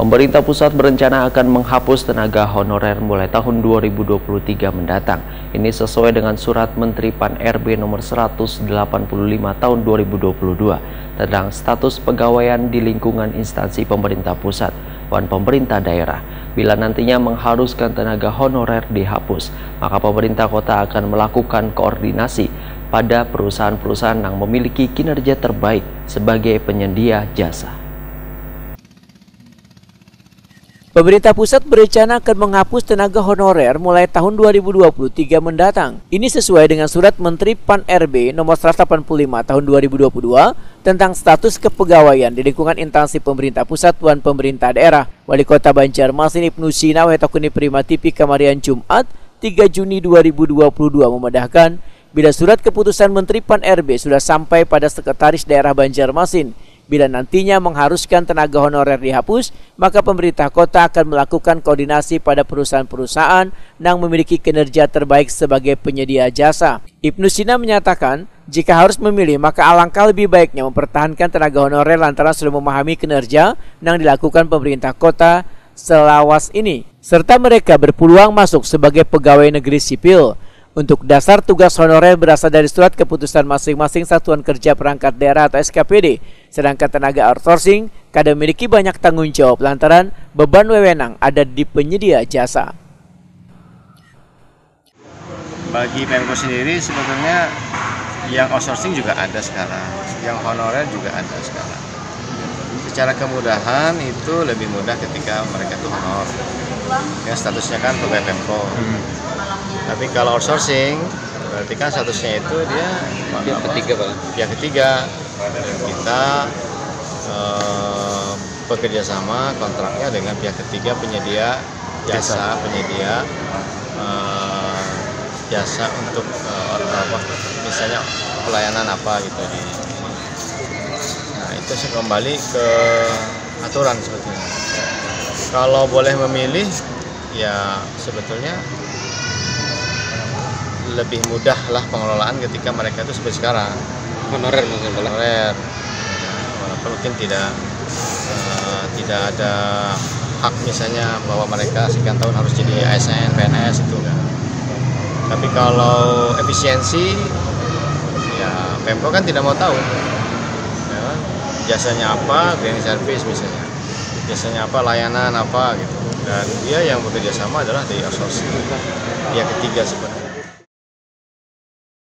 Pemerintah pusat berencana akan menghapus tenaga honorer mulai tahun 2023 mendatang. Ini sesuai dengan surat Menteri Pan-RB nomor 185 tahun 2022 tentang status pegawaian di lingkungan instansi pemerintah pusat dan pemerintah daerah. Bila nantinya mengharuskan tenaga honorer dihapus, maka pemerintah kota akan melakukan koordinasi pada perusahaan-perusahaan yang memiliki kinerja terbaik sebagai penyedia jasa. Pemerintah pusat berencana akan menghapus tenaga honorer mulai tahun 2023 mendatang. Ini sesuai dengan surat Menteri Pan-RB nomor 185 tahun 2022 tentang status kepegawaian di lingkungan instansi pemerintah pusat dan pemerintah daerah. Wali Kota Banjarmasin Ibnu Sina Wetakuni Prima TV Kamarian Jumat 3 Juni 2022 memedahkan bila surat keputusan Menteri Pan-RB sudah sampai pada Sekretaris Daerah Banjarmasin. Bila nantinya mengharuskan tenaga honorer dihapus, maka pemerintah kota akan melakukan koordinasi pada perusahaan-perusahaan yang memiliki kinerja terbaik sebagai penyedia jasa. Ibnu Sina menyatakan, jika harus memilih, maka alangkah lebih baiknya mempertahankan tenaga honorer lantaran sudah memahami kinerja yang dilakukan pemerintah kota selawas ini, serta mereka berpeluang masuk sebagai pegawai negeri sipil. Untuk dasar tugas honorer berasal dari surat keputusan masing-masing satuan kerja perangkat daerah atau SKPD. Sedangkan tenaga outsourcing kadang memiliki banyak tanggung jawab lantaran beban wewenang ada di penyedia jasa. Bagi Pemko sendiri sebetulnya yang outsourcing juga ada sekarang, yang honorer juga ada sekarang. Secara kemudahan itu lebih mudah ketika mereka itu honor. Ya statusnya kan pegawai Pemko. Tapi kalau outsourcing berarti kan statusnya itu dia pihak ketiga. Kita bekerja sama kontraknya dengan pihak ketiga penyedia jasa, penyedia jasa untuk misalnya pelayanan apa gitu di. Nah itu kembali ke aturan sebetulnya. Kalau boleh memilih ya sebetulnya lebih mudah lah pengelolaan ketika mereka itu seperti sekarang honorer mungkin tidak ada hak misalnya bahwa mereka sekian tahun harus jadi ASN, PNS itu kan. Tapi kalau efisiensi ya Pemko kan tidak mau tahu ya, jasanya apa, cleaning service misalnya, jasanya apa, layanan apa gitu, dan dia yang bekerja sama adalah dari outsourcing, dia ketiga sebenarnya.